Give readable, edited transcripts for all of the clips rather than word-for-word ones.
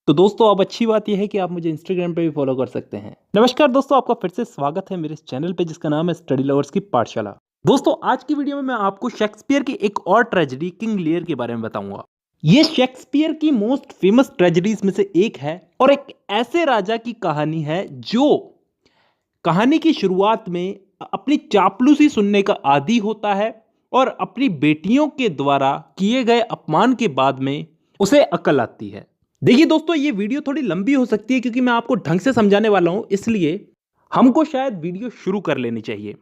तो दोस्तों अब अच्छी बात यह है कि आप मुझे इंस्टाग्राम पे भी फॉलो कर सकते हैं। नमस्कार दोस्तों, आपका फिर से स्वागत है मेरे इस चैनल पे जिसका नाम है स्टडी लवर्स की पाठशाला। दोस्तों आज की वीडियो में मैं आपको शेक्सपियर की एक और ट्रेजेडी किंग लियर के बारे में बताऊंगा। ये शेक्सपियर की मोस्ट फेमस ट्रेजेडीज में से एक है और एक ऐसे राजा की कहानी है जो कहानी की शुरुआत में अपनी चापलूसी सुनने का आदी होता है और अपनी बेटियों के द्वारा किए गए अपमान के बाद में उसे अकल आती है। देखिए दोस्तों, ये वीडियो थोड़ी लंबी हो सकती है क्योंकि मैं आपको ढंग से समझाने वाला हूं, इसलिए हमको शायद वीडियो शुरू कर लेनी चाहिए।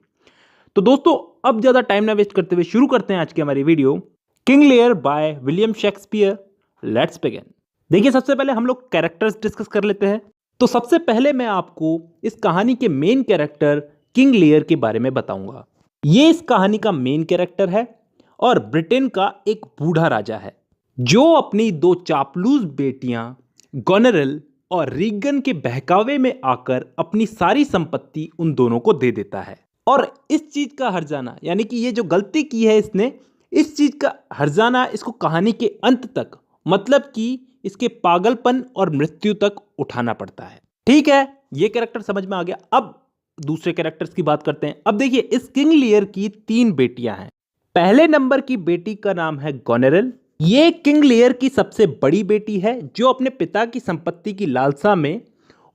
तो दोस्तों अब ज्यादा टाइम ना वेस्ट करते हुए शुरू करते हैं आज की हमारी video, King Lear by William Shakespeare. Let's begin. देखिए सबसे पहले हम लोग कैरेक्टर्स डिस्कस कर लेते हैं। तो सबसे पहले मैं आपको इस कहानी के मेन कैरेक्टर किंग लियर के बारे में बताऊंगा। ये इस कहानी का मेन कैरेक्टर है और ब्रिटेन का एक बूढ़ा राजा है जो अपनी दो चापलूस बेटियां गोनेरिल और रीगन के बहकावे में आकर अपनी सारी संपत्ति उन दोनों को दे देता है। और इस चीज का हर्जाना, यानी कि ये जो गलती की है इसने, इस चीज का हर्जाना इसको कहानी के अंत तक, मतलब कि इसके पागलपन और मृत्यु तक उठाना पड़ता है। ठीक है, ये कैरेक्टर समझ में आ गया। अब दूसरे कैरेक्टर्स की बात करते हैं। अब देखिए इस किंग लियर की 3 बेटियां हैं। पहले नंबर की बेटी का नाम है गोनेरिल। ये किंग लियर की सबसे बड़ी बेटी है जो अपने पिता की संपत्ति की लालसा में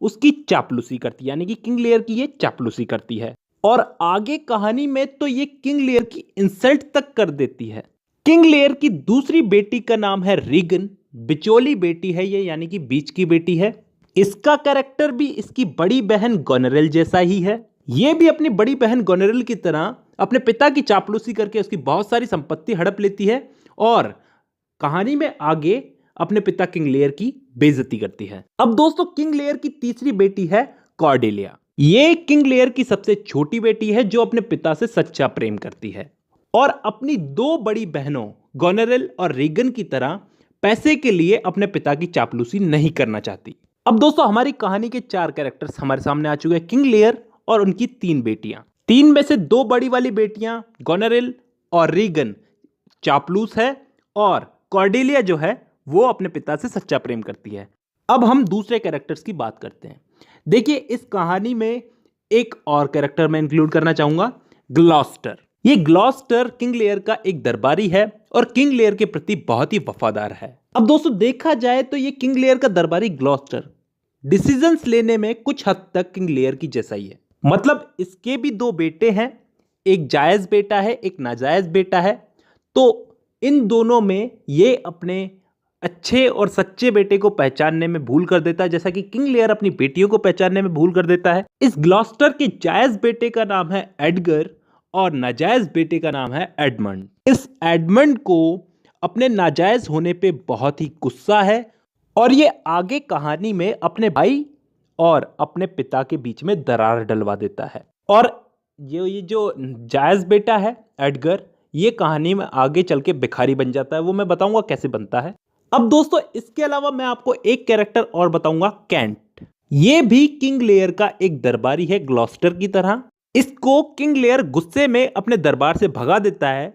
उसकी चापलूसी करती है, यानी कि किंग लियर की ये चापलूसी करती है। और आगे कहानी में तो ये किंग लियर की इंसल्ट तक कर देती है। किंग लियर की दूसरी बेटी का नाम है रीगन। बिचौली बेटी है ये, यानी कि बीच की बेटी है। इसका कैरेक्टर भी इसकी बड़ी बहन गोनेरिल जैसा ही है। ये भी अपनी बड़ी बहन गोनेरिल की तरह अपने पिता की चापलूसी करके उसकी बहुत सारी संपत्ति हड़प लेती है और कहानी में आगे अपने पिता किंग लियर की बेइज्जती करती है। अब दोस्तों किंग लियर की तीसरी बेटी है कॉर्डेलिया। ये किंग लियर की सबसे छोटी बेटी है जो अपने पिता से सच्चा प्रेम करती है और अपनी 2 बड़ी बहनों गोनेरिल और रीगन की तरह पैसे के लिए अपने पिता की चापलूसी नहीं करना चाहती। अब दोस्तों हमारी कहानी के 4 कैरेक्टर्स हमारे सामने आ चुके हैं, किंग लियर और उनकी 3 बेटियां। 3 में से 2 बड़ी वाली बेटियां गोनेरिल और रीगन चापलूस है और कॉर्डेलिया जो है वो अपने पिता से सच्चा प्रेम करती है। अब हम दूसरे कैरेक्टर्स की बात करते हैं। देखिए इस कहानी में एक और कैरेक्टर मैं इंक्लूड करना चाहूंगा, ग्लॉस्टर। ये ग्लॉस्टर किंग लियर का एक दरबारी है और किंग लियर के प्रति बहुत ही वफादार है। अब दोस्तों देखा जाए तो ये किंग लियर का दरबारी ग्लॉस्टर डिसीजंस लेने में कुछ हद तक किंग लियर की जैसा ही है। मतलब इसके भी 2 बेटे हैं, एक जायज बेटा है एक नाजायज बेटा है। तो इन दोनों में ये अपने अच्छे और सच्चे बेटे को पहचानने में भूल कर देता है, जैसा कि किंग लियर अपनी बेटियों को पहचानने में भूल कर देता है। इस ग्लॉस्टर के जायज बेटे का नाम है एडगर और नाजायज बेटे का नाम है एडमंड। इस एडमंड को अपने नाजायज होने पे बहुत ही गुस्सा है और ये आगे कहानी में अपने भाई और अपने पिता के बीच में दरार डलवा देता है। और ये जो जायज बेटा है एडगर, ये कहानी में आगे चल के भिखारी बन जाता है। वो मैं बताऊंगा कैसे बनता है। अब दोस्तों इसके अलावा मैं आपको एक कैरेक्टर और बताऊंगा, कैंट। ये भी किंग लियर का एक दरबारी है ग्लॉस्टर की तरह। इसको किंग लियर गुस्से में अपने दरबार से भगा देता है,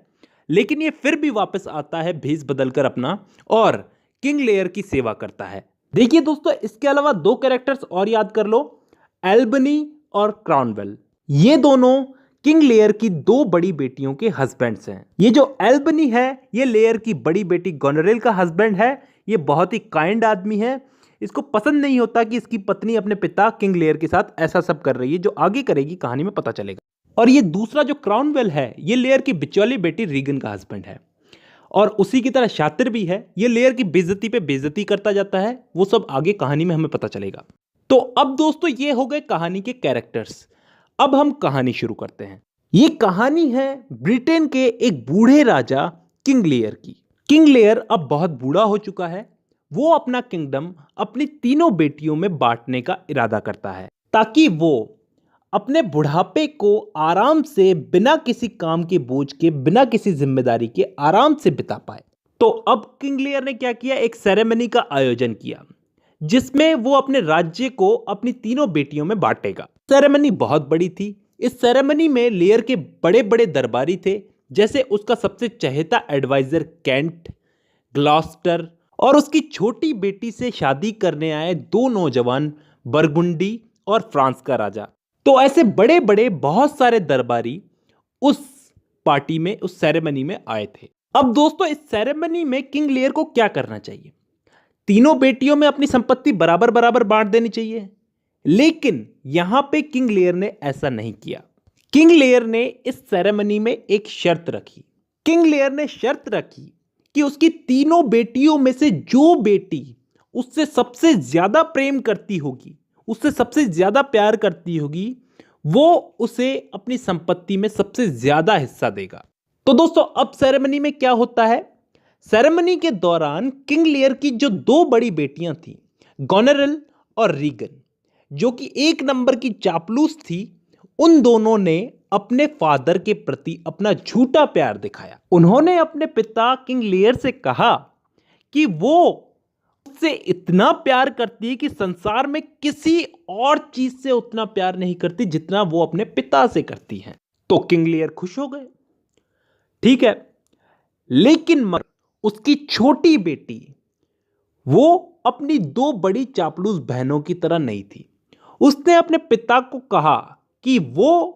लेकिन ये फिर भी वापस आता है भेष बदलकर अपना और किंग लियर की सेवा करता है। देखिए दोस्तों इसके अलावा 2 कैरेक्टर्स और याद कर लो, एल्बनी और क्राउनवेल। ये दोनों किंग लियर की 2 बड़ी बेटियों के हस्बैंड्स हैं। ये जो एल्बनी है ये लेयर की बड़ी बेटी गोनेरिल का हस्बैंड है। ये बहुत ही काइंड आदमी है। इसको पसंद नहीं होता कि इसकी पत्नी अपने पिता किंग लियर के साथ ऐसा सब कर रही है, जो आगे करेगी कहानी में पता चलेगा। और ये दूसरा जो क्राउनवेल है ये लेयर की बिचौली बेटी रीगन का हस्बैंड है और उसी की तरह शातिर भी है। ये लेयर की बेइज्जती पे बेइज्जती करता जाता है, वो सब आगे कहानी में हमें पता चलेगा। तो अब दोस्तों ये हो गए कहानी के कैरेक्टर्स। अब हम कहानी शुरू करते हैं। ये कहानी है ब्रिटेन के एक बूढ़े राजा किंग लियर की। किंग लियर अब बहुत बूढ़ा हो चुका है। वो अपना किंगडम अपनी 3 बेटियों में बांटने का इरादा करता है ताकि वो अपने बुढ़ापे को आराम से, बिना किसी काम के बोझ के, बिना किसी जिम्मेदारी के आराम से बिता पाए। तो अब किंग लियर ने क्या किया, एक सेरेमनी का आयोजन किया जिसमें वो अपने राज्य को अपनी 3 बेटियों में बांटेगा। सेरेमनी बहुत बड़ी थी। इस सेरेमनी में लेयर के बड़े बड़े दरबारी थे, जैसे उसका सबसे चहेता एडवाइजर कैंट, ग्लॉस्टर और उसकी छोटी बेटी से शादी करने आए दो नौजवान, बरगुंडी और फ्रांस का राजा। तो ऐसे बड़े बड़े बहुत सारे दरबारी उस पार्टी में, उस सेरेमनी में आए थे। अब दोस्तों, इस सेरेमनी में किंग लियर को क्या करना चाहिए? तीनों बेटियों में अपनी संपत्ति बराबर बराबर बांट देनी चाहिए, लेकिन यहां पे किंग लियर ने ऐसा नहीं किया। किंग लियर ने इस सेरेमनी में एक शर्त रखी। किंग लियर ने शर्त रखी कि उसकी तीनों बेटियों में से जो बेटी उससे सबसे ज्यादा प्रेम करती होगी, उससे सबसे ज्यादा प्यार करती होगी, वो उसे अपनी संपत्ति में सबसे ज्यादा हिस्सा देगा। तो दोस्तों, अब सेरेमनी में क्या होता है? सेरेमनी के दौरान किंग लियर की जो दो बड़ी बेटियां थी, गोनेरिल और रीगन, जो कि एक नंबर की चापलूस थी, उन दोनों ने अपने फादर के प्रति अपना झूठा प्यार दिखाया। उन्होंने अपने पिता किंग लियर से कहा कि वो उससे इतना प्यार करती है कि संसार में किसी और चीज से उतना प्यार नहीं करती जितना वो अपने पिता से करती है। तो किंग लियर खुश हो गए, ठीक है। लेकिन उसकी छोटी बेटी वो अपनी दो बड़ी चापलूस बहनों की तरह नहीं थी। उसने अपने पिता को कहा कि वो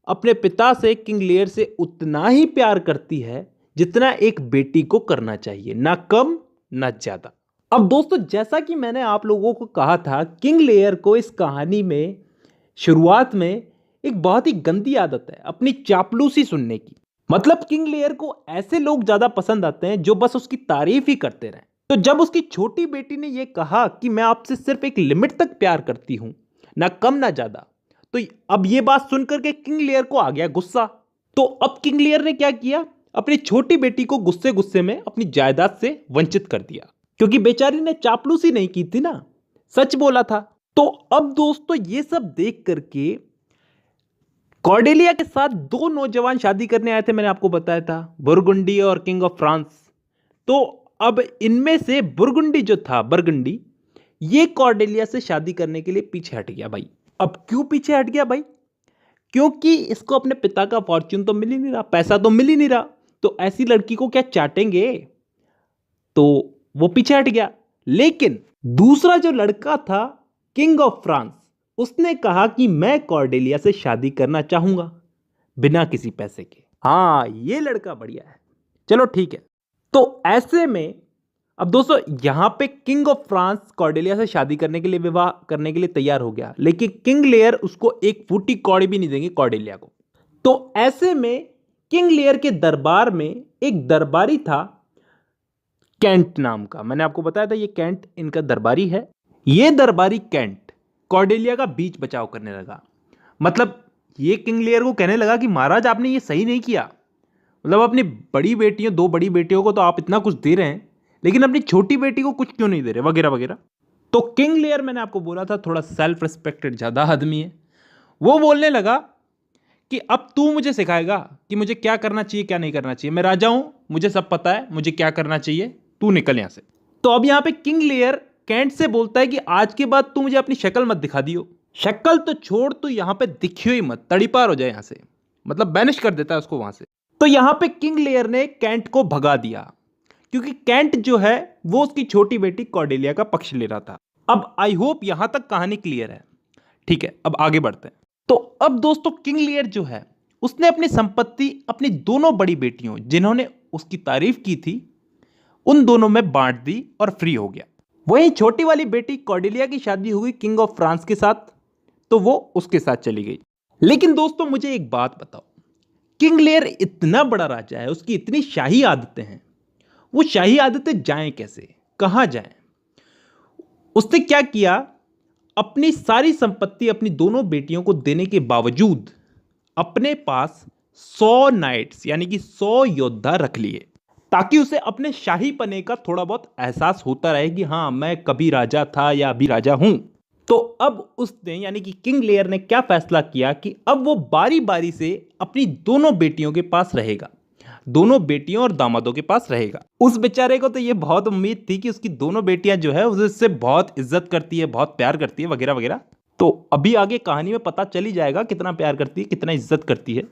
अपने पिता से, किंग लियर से उतना ही प्यार करती है जितना एक बेटी को करना चाहिए, ना कम ना ज्यादा। अब दोस्तों, जैसा कि मैंने आप लोगों को कहा था, किंग लियर को इस कहानी में शुरुआत में एक बहुत ही गंदी आदत है अपनी चापलूसी सुनने की। मतलब किंग लियर को ऐसे लोग ज्यादा पसंद आते हैं जो बस उसकी तारीफ ही करते रहें। तो जब उसकी छोटी बेटी ने यह कहा कि मैं आपसे सिर्फ एक लिमिट तक प्यार करती हूं, ना कम ना ज्यादा, तो अब यह बात सुनकर के किंग लियर को आ गया गुस्सा। तो अब किंग लियर ने क्या किया? अपनी छोटी बेटी को गुस्से गुस्से में अपनी जायदाद से वंचित कर दिया, क्योंकि बेचारी ने चापलूसी नहीं की थी ना, सच बोला था। तो अब दोस्तों, ये सब देख करके कॉर्डेलिया के साथ दो नौजवान शादी करने आए थे, मैंने आपको बताया था, बुरगुंडी और किंग ऑफ फ्रांस। तो अब इनमें से बुरगुंडी जो था, बरगंडी, ये कॉर्डेलिया से शादी करने के लिए पीछे हट गया भाई। अब क्यों पीछे हट गया भाई? क्योंकि इसको अपने पिता का फॉर्च्यून तो मिल ही नहीं रहा, पैसा तो मिल ही नहीं रहा, तो ऐसी लड़की को क्या चाटेंगे? तो वो पीछे हट गया। लेकिन दूसरा जो लड़का था, किंग ऑफ फ्रांस, उसने कहा कि मैं कॉर्डेलिया से शादी करना चाहूंगा बिना किसी पैसे के। हाँ, ये लड़का बढ़िया है, चलो ठीक है। तो ऐसे में अब दोस्तों, यहां पे किंग ऑफ फ्रांस कॉर्डेलिया से शादी करने के लिए, विवाह करने के लिए तैयार हो गया, लेकिन किंग लियर उसको एक फूटी कौड़ी भी नहीं देंगे कॉर्डेलिया को। तो ऐसे में किंग लियर के दरबार में एक दरबारी था, कैंट नाम का। मैंने आपको बताया था ये कैंट इनका दरबारी है। ये दरबारी कैंट कॉर्डेलिया का बीच बचाव करने लगा। मतलब ये किंग लियर को कहने लगा कि महाराज, आपने ये सही नहीं किया। मतलब अपनी बड़ी बेटियों, दो बड़ी बेटियों को तो आप इतना कुछ दे रहे हैं, लेकिन अपनी छोटी बेटी को कुछ क्यों नहीं दे रहे, वगैरह वगैरह। तो किंग लियर, मैंने आपको बोला था, थोड़ा सेल्फ रिस्पेक्टेड ज्यादा आदमी है। वो बोलने लगा कि अब तू मुझे सिखाएगा कि मुझे क्या करना चाहिए, क्या नहीं करना चाहिए। मैं राजा हूं, मुझे सब पता है, मुझे क्या करना चाहिए, तू निकल यहां से। तो अब यहां पे किंग लियर कैंट से बोलता है कि आज के बाद तू मुझे अपनी शक्ल मत दिखा दियो। शक्ल तो छोड़, तू यहां पे दिखियो ही मत, तड़ीपार हो जाए यहां से। मतलब बैनिश कर देता है उसको वहां से। तो यहां पे किंग लियर ने कैंट को भगा दिया, क्योंकि कैंट जो है वो उसकी छोटी बेटी कॉर्डेलिया का पक्ष ले रहा था। अब आई होप यहां तक कहानी क्लियर है, ठीक है। अब आगे बढ़ते हैं। तो अब दोस्तों, किंग लियर जो है उसने अपनी संपत्ति अपनी दोनों बड़ी बेटियों, जिन्होंने उसकी तारीफ की थी, उन दोनों में बांट दी और फ्री हो गया। वहीं छोटी वाली बेटी कॉर्डेलिया की शादी हुई किंग ऑफ फ्रांस के साथ, तो वो उसके साथ चली गई। लेकिन दोस्तों, मुझे एक बात बताओ, किंग लियर इतना बड़ा राजा है, उसकी इतनी शाही आदतें हैं, वो शाही आदतें जाएं कैसे, कहां जाएं? उसने क्या किया? अपनी सारी संपत्ति अपनी दोनों बेटियों को देने के बावजूद अपने पास 100 नाइट्स यानी कि 100 योद्धा रख लिए, ताकि उसे अपने शाही पने का थोड़ा बहुत एहसास होता रहे कि हाँ, मैं कभी राजा था या अभी राजा हूं। तो अब उसने, यानी कि किंग लियर ने क्या फैसला किया कि अब वो बारी बारी से अपनी दोनों बेटियों के पास रहेगा, दोनों बेटियों और दामादों के पास रहेगा। उस बेचारे को तो ये बहुत उम्मीद थी कि उसकी दोनों बेटियां जो है उससे बहुत इज्जत करती है, बहुत प्यार करती है, वगैरह वगैरह। तो अभी आगे कहानी में पता चल ही जाएगा कितना प्यार करती है, कितना इज्जत करती है।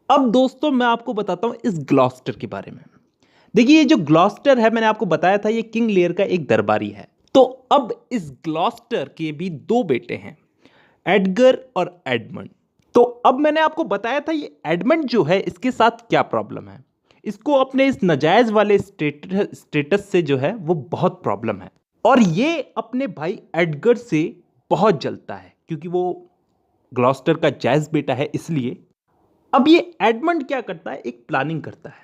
अब दोस्तों, मैं आपको बताता हूं इस ग्लॉस्टर के बारे में। देखिए ये जो ग्लॉस्टर है, मैंने आपको बताया था ये किंग लियर का एक दरबारी है। तो अब इस ग्लॉस्टर के भी दो बेटे हैं, एडगर और एडमंड। तो अब मैंने आपको बताया था ये एडमंड जो है इसके साथ क्या प्रॉब्लम है। इसको अपने इस नाजायज वाले स्टेटस से जो है वो बहुत प्रॉब्लम है, और ये अपने भाई एडगर से बहुत जलता है क्योंकि वो ग्लॉस्टर का जायज बेटा है इसलिए। अब ये एडमंड क्या करता है, एक प्लानिंग करता है।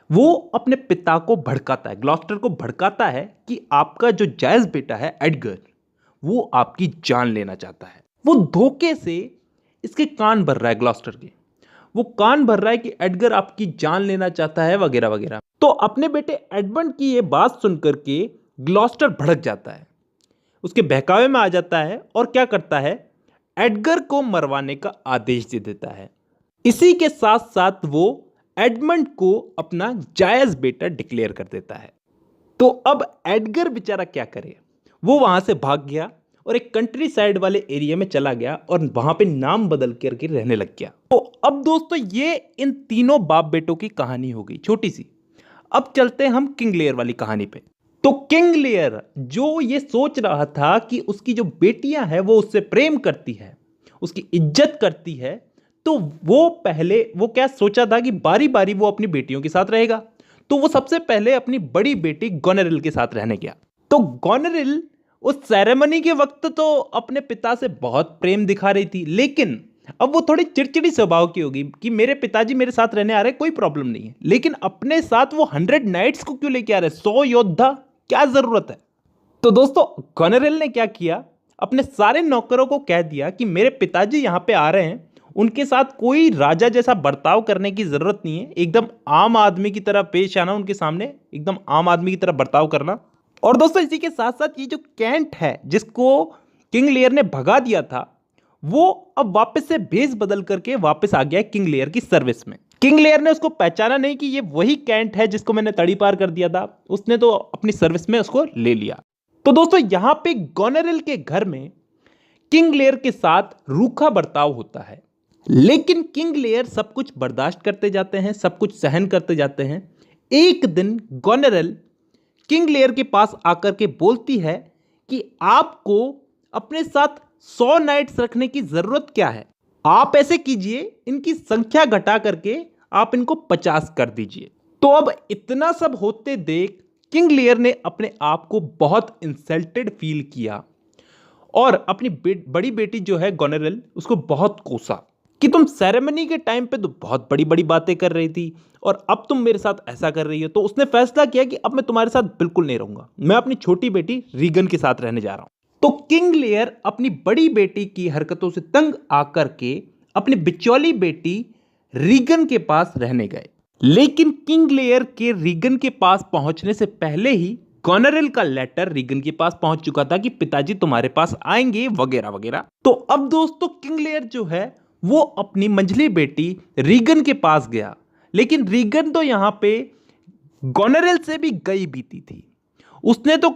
वो अपने पिता को भड़काता है, ग्लॉस्टर को भड़काता है कि आपका जो जायज बेटा है एडगर, वो आपकी जान लेना चाहता है। वो धोखे से इसके कान भर रहा है, ग्लॉस्टर के वो कान भर रहा है कि एडगर आपकी जान लेना चाहता है वगैरह वगैरह। तो अपने बेटे एडमंड की ये बात सुनकर के ग्लॉस्टर भड़क जाता है, उसके बहकावे में आ जाता है और क्या करता है, एडगर को मरवाने का आदेश दे देता है। इसी के साथ साथ वो एडमंड को अपना जायज बेटा डिक्लेयर कर देता है। तो अब एडगर बेचारा क्या करे, वो वहां से भाग गया और एक कंट्री साइड वाले एरिया में चला गया और वहां पे नाम बदल करके रहने लग गया। तो अब दोस्तों ये इन तीनों बाप बेटों की कहानी हो गई छोटी सी। अब चलते हैं हम किंग लियर वाली कहानी पे। तो किंग लियर जो ये सोच रहा था कि उसकी जो बेटियां हैं वो उससे प्रेम करती है, उसकी इज्जत करती है, तो वो पहले वो क्या सोचा था कि बारी बारी वो अपनी बेटियों के साथ रहेगा। तो वो सबसे पहले अपनी बड़ी बेटी गोनेरिल के साथ रहने गया। तो गोनेरिल उस सेरेमनी के वक्त तो अपने पिता से बहुत प्रेम दिखा रही थी, लेकिन अब वो थोड़ी चिड़चिड़ी स्वभाव की होगी कि मेरे पिताजी मेरे साथ रहने आ रहे, कोई प्रॉब्लम नहीं है, लेकिन अपने साथ वो 100 नाइट्स को क्यों लेके आ रहे, 100 योद्धा, क्या जरूरत है। तो दोस्तों गोनेरिल ने क्या किया, अपने सारे नौकरों को कह दिया कि मेरे पिताजी यहां पे आ रहे हैं, उनके साथ कोई राजा जैसा बर्ताव करने की जरूरत नहीं है, एकदम आम आदमी की तरह पेश आना, उनके सामने एकदम आम आदमी की तरह बर्ताव करना। और दोस्तों इसी के साथ साथ ये जो कैंट है जिसको किंग लियर ने भगा दिया था, वो अब वापस से भेष बदल करके वापस आ गया किंग लियर की सर्विस में। किंग लियर ने उसको पहचाना नहीं कि ये वही कैंट है जिसको मैंने तड़ी पार कर दिया था, उसने तो अपनी सर्विस में उसको ले लिया। तो दोस्तों यहां पे गोनेरिल के घर में किंग लियर के साथ रूखा बर्ताव होता है, लेकिन किंग लियर सब कुछ बर्दाश्त करते जाते हैं, सब कुछ सहन करते जाते हैं। एक दिन गोनेरिल किंग लियर के पास आकर के बोलती है कि आपको अपने साथ 100 नाइट्स रखने की जरूरत क्या है, आप ऐसे कीजिए इनकी संख्या घटा करके आप इनको 50 कर दीजिए। तो अब इतना सब होते देख किंग लियर ने अपने आप को बहुत इंसल्टेड फील किया और अपनी बड़ी बेटी जो है गोनेरिल उसको बहुत कोसा कि तुम सेरेमनी के टाइम पे तो बहुत बड़ी बड़ी बातें कर रही थी और अब तुम मेरे साथ ऐसा कर रही हो। तो उसने फैसला किया कि अब मैं तुम्हारे साथ बिल्कुल नहीं रहूंगा, मैं अपनी छोटी बेटी रीगन के साथ रहने जा रहा हूं। तो किंग लियर अपनी बड़ी बेटी की हरकतों से तंग आकर के अपनी बिचौली बेटी रीगन के पास रहने गए, लेकिन किंग लियर के रीगन के पास पहुंचने से पहले ही गोनेरिल का लेटर रीगन के पास पहुंच चुका था कि पिताजी तुम्हारे पास आएंगे वगैरह वगैरह। तो अब दोस्तों किंग लियर जो है वो अपनी मंझली बेटी रीगन के पास गया, लेकिन रीगन तो यहां पे गोनेरिल से भी गई बीती थी। उसने तो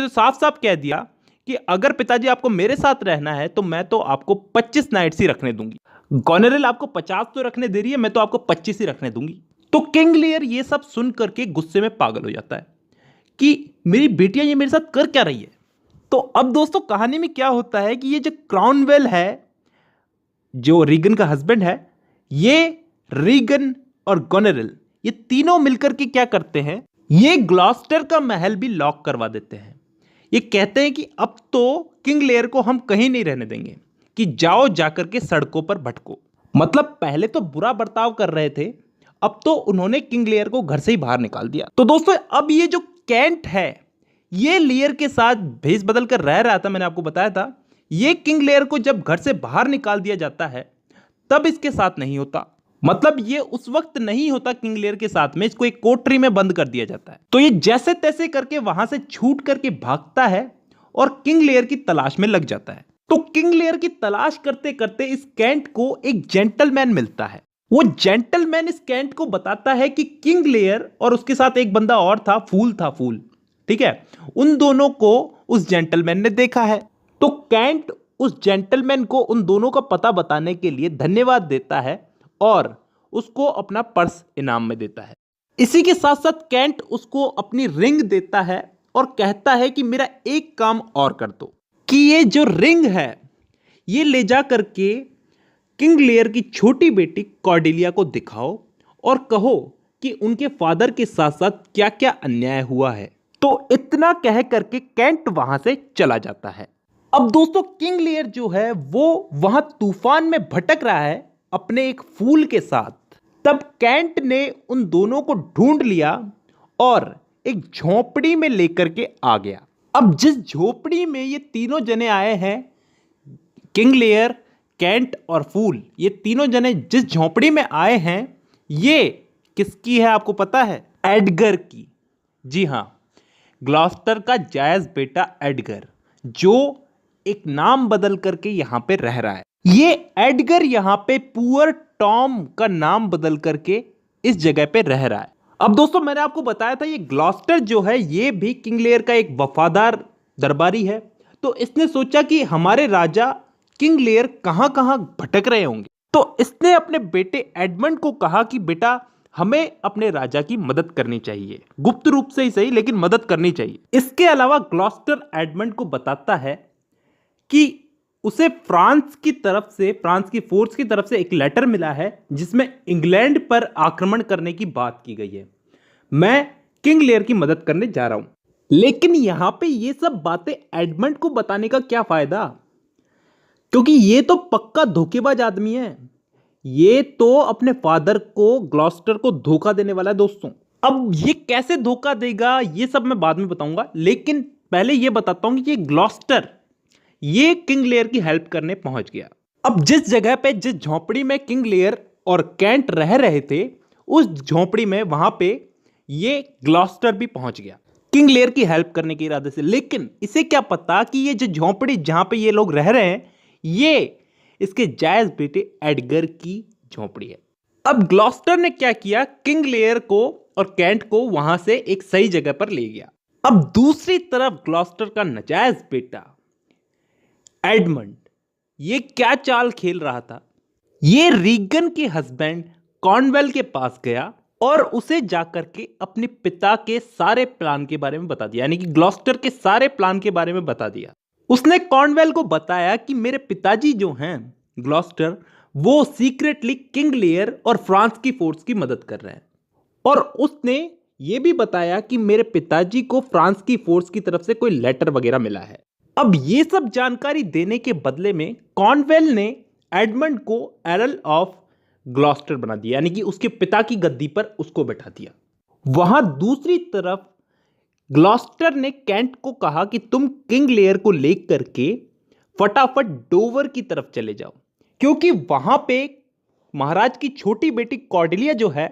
साफ साफ कह दिया कि अगर पिताजी आपको मेरे साथ रहना है तो मैं तो आपको 25 नाइट्स ही रखने दूंगी। गोनेरिल आपको 50 तो रखने दे रही है, मैं तो आपको 25 ही रखने दूंगी। तो किंग लियर ये सब सुन करके गुस्से में पागल हो जाता है कि मेरी बेटियां ये मेरे साथ कर क्या रही है। तो अब दोस्तों कहानी में क्या होता है कि ये जो क्राउनवेल है, जो रीगन का हस्बैंड है, ये रीगन और गोनेरिल ये तीनों मिलकर के क्या करते हैं, ये ग्लॉस्टर का महल भी लॉक करवा देते हैं। ये कहते हैं कि अब तो किंग लियर को हम कहीं नहीं रहने देंगे, कि जाओ जाकर के सड़कों पर भटको। मतलब पहले तो बुरा बर्ताव कर रहे थे, अब तो उन्होंने किंग लियर को घर से ही बाहर निकाल दिया। तो दोस्तों अब ये जो कैंट है ये लियर के साथ भेष बदल कर रह रहा था, मैंने आपको बताया था। ये किंग लियर को जब घर से बाहर निकाल दिया जाता है तब इसके साथ नहीं होता, मतलब ये उस वक्त नहीं होता किंग लियर के साथ में, इसको एक कोठरी में बंद कर दिया जाता है। तो ये जैसे तैसे करके वहां से छूट करके भागता है और किंग लियर की तलाश में लग जाता है। तो किंग लियर की तलाश करते करते इस कैंट को एक जेंटलमैन मिलता है। वो जेंटलमैन इस कैंट को बताता है कि किंग लियर और उसके साथ एक बंदा और था, फूल, ठीक है, उन दोनों को उस जेंटलमैन ने देखा है। तो कैंट उस जेंटलमैन को उन दोनों का पता बताने के लिए धन्यवाद देता है और उसको अपना पर्स इनाम में देता है। इसी के साथ साथ कैंट उसको अपनी रिंग देता है और कहता है कि मेरा एक काम और कर दो, कि ये जो रिंग है ये ले जा करके किंग लियर की छोटी बेटी कॉर्डेलिया को दिखाओ और कहो कि उनके फादर के साथ साथ क्या क्या अन्याय हुआ है। तो इतना कह करके कैंट वहां से चला जाता है। अब दोस्तों किंग लियर जो है वो वहां तूफान में भटक रहा है अपने एक फूल के साथ। तब कैंट ने उन दोनों को ढूंढ लिया और एक झोपड़ी में लेकर के आ गया। अब जिस झोपड़ी में ये तीनों जने आए हैं, किंग लियर, कैंट और फूल, ये तीनों जने जिस झोपड़ी में आए हैं, ये किसकी है आपको पता है? एडगर की। जी हां, ग्लॉस्टर का जायज बेटा एडगर, जो एक नाम बदल करके यहां पे रह रहा है। ये एडगर यहां पे पुअर टॉम का नाम बदल करके इस जगह पे रह रहा है। अब दोस्तों मैंने आपको बताया था ये ग्लॉस्टर जो है ये भी किंग लियर का एक वफादार दरबारी है। तो इसने सोचा कि हमारे राजा किंग लियर कहां कहां भटक रहे होंगे, तो इसने अपने बेटे एडमंड को कहा कि बेटा हमें अपने राजा की मदद करनी चाहिए, गुप्त रूप से ही सही लेकिन मदद करनी चाहिए। इसके अलावा ग्लॉस्टर एडमंड को बताता है कि उसे फ्रांस की तरफ से, फ्रांस की फोर्स की तरफ से एक लेटर मिला है जिसमें इंग्लैंड पर आक्रमण करने की बात की गई है। मैं किंग लियर की मदद करने जा रहा हूं। लेकिन यहां पे ये सब बातें एडमंड को बताने का क्या फायदा, क्योंकि ये तो पक्का धोखेबाज आदमी है। ये तो अपने फादर को, ग्लॉस्टर को धोखा देने वाला है दोस्तों। अब ये कैसे धोखा देगा ये सब मैं बाद में बताऊंगा, लेकिन पहले ये बताता हूं कि ये ग्लॉस्टर ये किंग लियर की हेल्प करने पहुंच गया। अब जिस जगह पे, जिस झोपड़ी में किंग लियर और कैंट रह रहे थे, उस झोपड़ी में वहां पे ये ग्लॉस्टर भी पहुंच गया किंग लियर की हेल्प करने के इरादे से। लेकिन इसे क्या पता कि ये जो झोपड़ी जहां पे ये लोग रह रहे हैं ये इसके जायज बेटे एडगर की झोपड़ी है। अब ग्लॉस्टर ने क्या किया, किंग लियर को और कैंट को वहां से एक सही जगह पर ले गया। अब दूसरी तरफ ग्लॉस्टर का नाजायज बेटा एडमंड ये क्या चाल खेल रहा था, ये रीगन के हस्बैंड कॉर्नवेल के पास गया और उसे जाकर के अपने पिता के सारे प्लान के बारे में बता दिया, यानी कि ग्लॉस्टर के सारे प्लान के बारे में बता दिया। उसने कॉर्नवेल को बताया कि मेरे पिताजी जो हैं ग्लॉस्टर, वो सीक्रेटली किंग लियर और फ्रांस की फोर्स की मदद कर रहे हैं। और उसने ये भी बताया कि मेरे पिताजी को फ्रांस की फोर्स की तरफ से कोई लेटर वगैरह मिला है। अब ये सब जानकारी देने के बदले में कॉर्नवेल ने एडमंड को एरल ऑफ ग्लॉस्टर बना दिया, यानी कि उसके पिता की गद्दी पर उसको बैठा दिया। वहां दूसरी तरफ ग्लॉस्टर ने कैंट को कहा कि तुम किंग लियर को लेकर के फटाफट डोवर की तरफ चले जाओ, क्योंकि वहां पे महाराज की छोटी बेटी कॉर्डेलिया जो है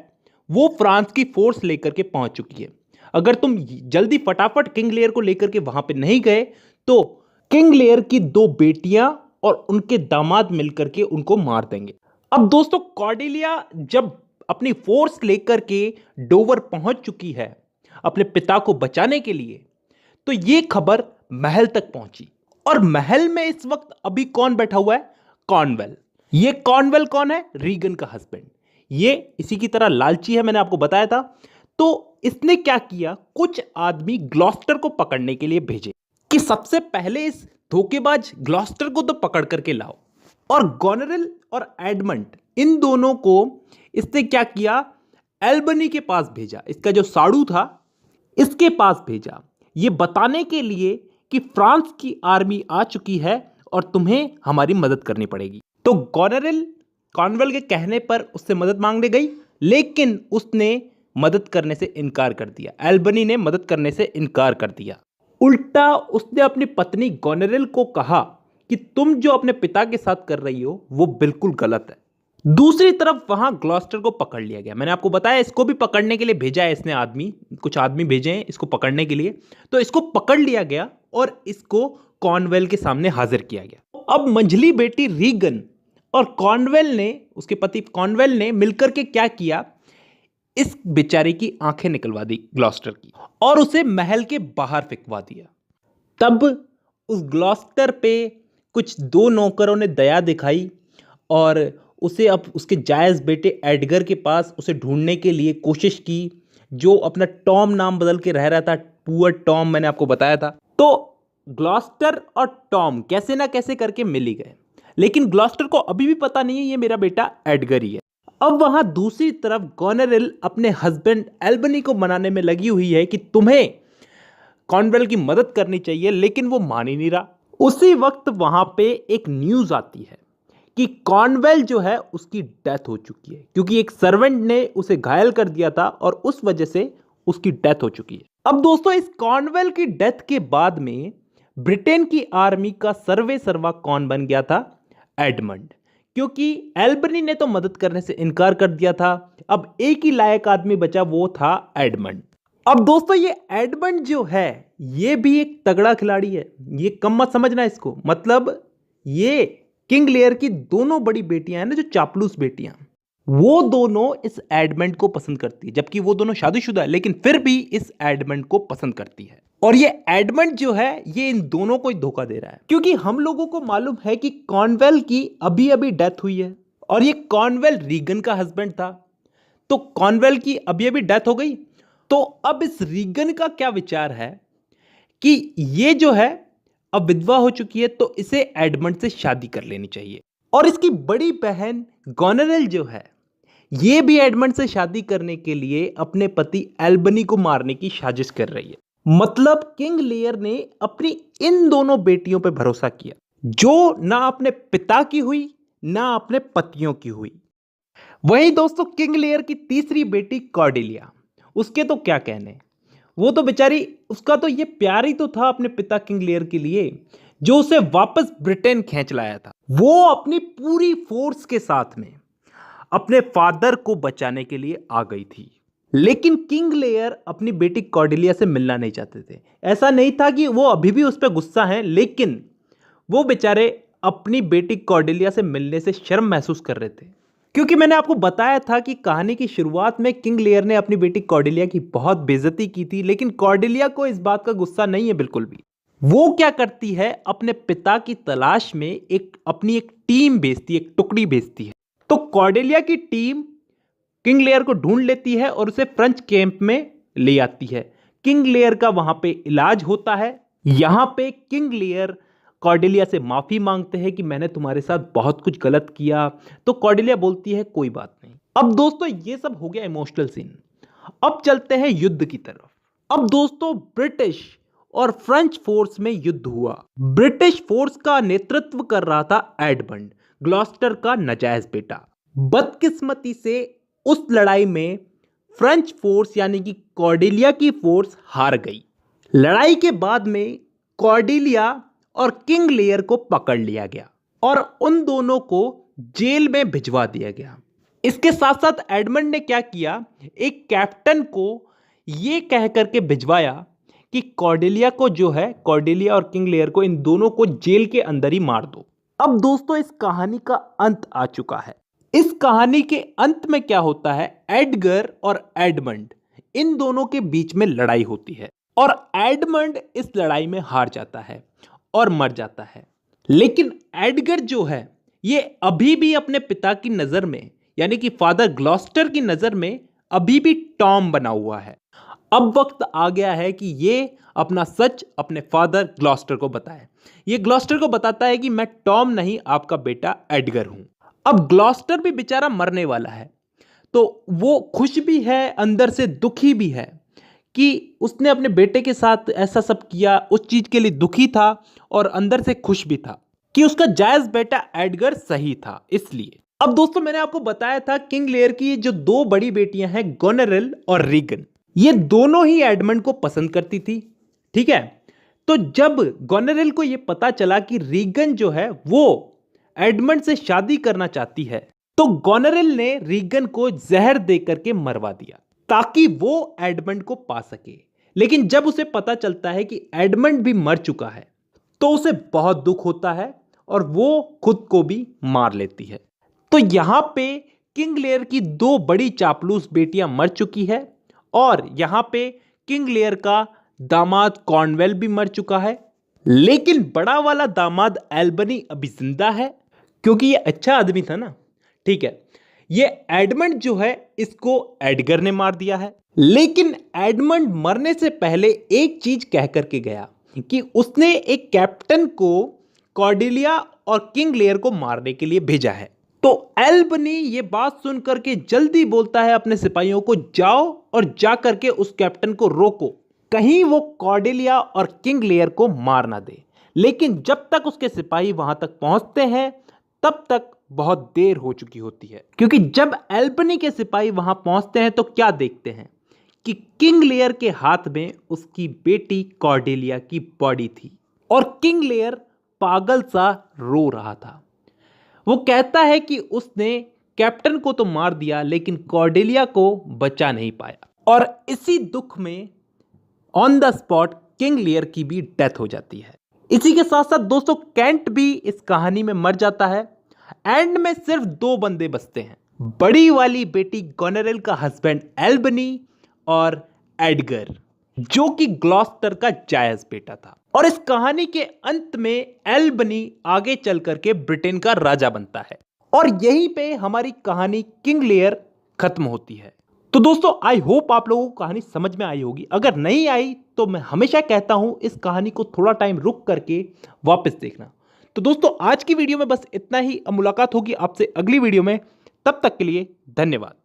वो फ्रांस की फोर्स लेकर के पहुंच चुकी है। अगर तुम जल्दी फटाफट किंग लियर को लेकर के वहां पे नहीं गए तो किंग लियर की दो बेटियां और उनके दामाद मिलकर के उनको मार देंगे। अब दोस्तों कॉर्डेलिया जब अपनी फोर्स लेकर के डोवर पहुंच चुकी है अपने पिता को बचाने के लिए, तो यह खबर महल तक पहुंची। और महल में इस वक्त अभी कौन बैठा हुआ है? कॉर्नवेल। ये कॉर्नवेल कौन है? रीगन का हस्बैंड। ये इसी की तरह लालची है, मैंने आपको बताया था। तो इसने क्या किया, कुछ आदमी ग्लॉस्टर को पकड़ने के लिए भेजे कि सबसे पहले इस धोखेबाज ग्लॉस्टर को तो पकड़ करके लाओ। और गोनेरिल और एडमंड इन दोनों को इसने क्या किया, एल्बनी के पास भेजा, इसका जो साड़ू था इसके पास भेजा, ये बताने के लिए कि फ्रांस की आर्मी आ चुकी है और तुम्हें हमारी मदद करनी पड़ेगी। तो गोनेरिल कॉर्नवेल के कहने पर उससे मदद मांगने गई, लेकिन उसने मदद करने से इनकार कर दिया। एल्बनी ने मदद करने से इनकार कर दिया। उल्टा उसने अपनी पत्नी गोनेरिल को कहा कि तुम जो अपने पिता के साथ कर रही हो वो बिल्कुल गलत है। दूसरी तरफ वहां ग्लॉस्टर को पकड़ लिया गया। मैंने आपको बताया इसको भी पकड़ने के लिए भेजा है इसने आदमी, कुछ आदमी भेजे हैं इसको पकड़ने के लिए। तो इसको पकड़ लिया गया और इसको कॉर्नवेल के सामने हाजिर किया गया। अब मंझली बेटी रीगन और कॉर्नवेल ने, उसके पति कॉर्नवेल ने मिलकर के क्या किया, इस बेचारे की आंखें निकलवा दी ग्लॉस्टर की और उसे महल के बाहर फेंकवा दिया। तब उस ग्लॉस्टर पे कुछ दो नौकरों ने दया दिखाई और उसे अब उसके जायज बेटे एडगर के पास उसे ढूंढने के लिए कोशिश की, जो अपना टॉम नाम बदल के रह रहा था, पुअर टॉम, मैंने आपको बताया था। तो ग्लॉस्टर और टॉम कैसे ना कैसे करके मिल ही गए, लेकिन ग्लॉस्टर को अभी भी पता नहीं है ये मेरा बेटा एडगर ही है। अब वहां दूसरी तरफ गोनेरिल अपने हस्बैंड एल्बनी को मनाने में लगी हुई है कि तुम्हें कॉर्नवेल की मदद करनी चाहिए, लेकिन वो मान ही नहीं रहा। उसी वक्त वहां पे एक न्यूज आती है कि कॉर्नवेल जो है उसकी डेथ हो चुकी है, क्योंकि एक सर्वेंट ने उसे घायल कर दिया था और उस वजह से उसकी डेथ हो चुकी है। अब दोस्तों, इस कॉर्नवेल की डेथ के बाद में ब्रिटेन की आर्मी का सर्वे सर्वा कौन बन गया था? एडमंड, क्योंकि एल्बनी ने तो मदद करने से इनकार कर दिया था। अब एक ही लायक आदमी बचा, वो था एडमंड। अब दोस्तों, ये एडमंड जो है ये भी एक तगड़ा खिलाड़ी है, ये कम मत समझना इसको। मतलब ये किंग लेयर की दोनों बड़ी बेटियां हैं ना, जो चापलूस बेटियां, वो दोनों इस एडमंड को पसंद करती है, जबकि वो दोनों शादीशुदा है, लेकिन फिर भी इस एडमंड को पसंद करती है। और ये एडमंड जो है ये इन दोनों को ही धोखा दे रहा है, क्योंकि हम लोगों को मालूम है कि कॉर्नवेल की अभी अभी डेथ हुई है और ये कॉर्नवेल रीगन का हस्बैंड था। तो कॉर्नवेल की अभी अभी डेथ हो गई, तो अब इस रीगन का क्या विचार है कि ये जो है अब विधवा हो चुकी है, तो इसे एडमंड से शादी कर लेनी चाहिए। और इसकी बड़ी बहन गोनेरिल जो है ये भी एडमंड से शादी करने के लिए अपने पति एल्बनी को मारने की साजिश कर रही है। मतलब किंग लेयर ने अपनी इन दोनों बेटियों पर भरोसा किया, जो ना अपने पिता की हुई ना अपने पतियों की हुई। वही दोस्तों, किंग लेयर की तीसरी बेटी कॉर्डेलिया, उसके तो क्या कहने, वो तो बेचारी, उसका तो ये प्यार ही तो था अपने पिता किंग लेयर के लिए, जो उसे वापस ब्रिटेन खींच लाया था। वो अपनी पूरी फोर्स के साथ में अपने फादर को बचाने के लिए आ गई थी। लेकिन किंग लेयर अपनी बेटी कॉर्डेलिया से मिलना नहीं चाहते थे। ऐसा नहीं था कि वो अभी भी उस पर गुस्सा हैं, लेकिन वो बेचारे अपनी बेटी कॉर्डेलिया से मिलने से शर्म महसूस कर रहे थे, क्योंकि मैंने आपको बताया था कि कहानी की शुरुआत में किंग लेयर ने अपनी बेटी कॉर्डेलिया की बहुत बेइज्जती की थी। लेकिन कॉर्डेलिया को इस बात का गुस्सा नहीं है बिल्कुल भी। वो क्या करती है, अपने पिता की तलाश में अपनी एक टीम भेजती है, एक टुकड़ी भेजती है। तो कॉर्डेलिया की टीम किंग लेयर को ढूंढ लेती है और उसे फ्रेंच कैंप में ले आती है। किंग लेयर का वहां पे इलाज होता है। यहां पे किंग लेयर कॉर्डेलिया से माफी मांगते हैं कि मैंने तुम्हारे साथ बहुत कुछ गलत किया। तो कॉर्डेलिया बोलती है कोई बात नहीं। अब दोस्तों, ये सब हो गया इमोशनल सीन। अब चलते हैं युद्ध की तरफ। अब दोस्तों, ब्रिटिश और फ्रेंच फोर्स में युद्ध हुआ। ब्रिटिश फोर्स का नेतृत्व कर रहा था एडमंड, ग्लॉस्टर का नाजायज बेटा। बदकिस्मती से उस लड़ाई में फ्रेंच फोर्स यानी कि कॉर्डेलिया की फोर्स हार गई। लड़ाई के बाद में कॉर्डेलिया और किंग लेयर को पकड़ लिया गया और उन दोनों को जेल में भिजवा दिया गया। इसके साथ साथ एडमंड ने क्या किया, एक कैप्टन को यह कह करके भिजवाया कि कॉर्डेलिया को जो है, कॉर्डेलिया और किंग लेयर को, इन दोनों को जेल के अंदर ही मार दो। अब दोस्तों, इस कहानी का अंत आ चुका है। इस कहानी के अंत में क्या होता है, एडगर और एडमंड, इन दोनों के बीच में लड़ाई होती है और एडमंड इस लड़ाई में हार जाता है और मर जाता है। लेकिन एडगर जो है ये अभी भी अपने पिता की नजर में, यानी कि फादर ग्लॉस्टर की नजर में, अभी भी टॉम बना हुआ है। अब वक्त आ गया है कि ये अपना सच अपने फादर ग्लॉस्टर को बताए। ये ग्लॉस्टर को बताता है कि मैं टॉम नहीं, आपका बेटा एडगर हूं। अब ग्लॉस्टर भी बेचारा मरने वाला है, तो वो खुश भी है, अंदर से दुखी भी है कि उसने अपने बेटे के साथ ऐसा सब किया। उस चीज के लिए दुखी था और अंदर से खुश भी था कि उसका जायज बेटा एडगर सही था। इसलिए अब दोस्तों, मैंने आपको बताया था किंग लेयर की जो दो बड़ी बेटियां हैं, गोनेरिल और रीगन, ये दोनों ही एडमंड को पसंद करती थी। ठीक है, तो जब गोनेरिल को यह पता चला कि रीगन जो है वो एडमंड से शादी करना चाहती है, तो गोनेरिल ने रीगन को जहर दे करके मरवा दिया ताकि वो एडमंड को पा सके। लेकिन जब उसे पता चलता है कि एडमंड भी मर चुका है, तो उसे बहुत दुख होता है और वो खुद को भी मार लेती है। तो यहां पे किंग लेयर की दो बड़ी चापलूस बेटियां मर चुकी है और यहां पे किंग लेयर का दामाद कॉर्नवेल भी मर चुका है। लेकिन बड़ा वाला दामाद एल्बनी अभी जिंदा है, क्योंकि ये अच्छा आदमी था ना। ठीक है, ये एडमंड जो है इसको एडगर ने मार दिया है। लेकिन एडमंड मरने से पहले एक चीज कह करके गया कि उसने एक कैप्टन को कॉर्डेलिया और किंग लेयर को मारने के लिए भेजा है। तो एल्बनी ये बात सुनकर के जल्दी बोलता है अपने सिपाहियों को, जाओ और जा करके उस कैप्टन को रोको, कहीं वो कॉर्डेलिया और किंग लेयर को मार ना दे। लेकिन जब तक उसके सिपाही वहां तक पहुंचते हैं तब तक बहुत देर हो चुकी होती है, क्योंकि जब एल्बनी के सिपाही वहां पहुंचते हैं तो क्या देखते हैं कि किंग लेयर के हाथ में उसकी बेटी कॉर्डेलिया की बॉडी थी और किंग लेयर पागल सा रो रहा था। वो कहता है कि उसने कैप्टन को तो मार दिया लेकिन कॉर्डेलिया को बचा नहीं पाया, और इसी दुख में on the spot King Lear की भी डेथ हो जाती है। इसी के साथ साथ दोस्तों कैंट भी इस कहानी में मर जाता है। एंड में सिर्फ 2 बंदे बचते हैं, बड़ी वाली बेटी गोनेरेल का हस्बैंड एल्बनी और एडगर, जो कि ग्लॉस्टर का जायज बेटा था। और इस कहानी के अंत में एल्बनी आगे चल करके ब्रिटेन का राजा बनता है और यहीं पे हमारी कहानी किंग लेयर खत्म होती है। तो दोस्तों आई होप आप लोगों को कहानी समझ में आई होगी। अगर नहीं आई तो मैं हमेशा कहता हूं इस कहानी को थोड़ा टाइम रुक करके वापस देखना। तो दोस्तों आज की वीडियो में बस इतना ही। अब मुलाकात होगी आपसे अगली वीडियो में, तब तक के लिए धन्यवाद।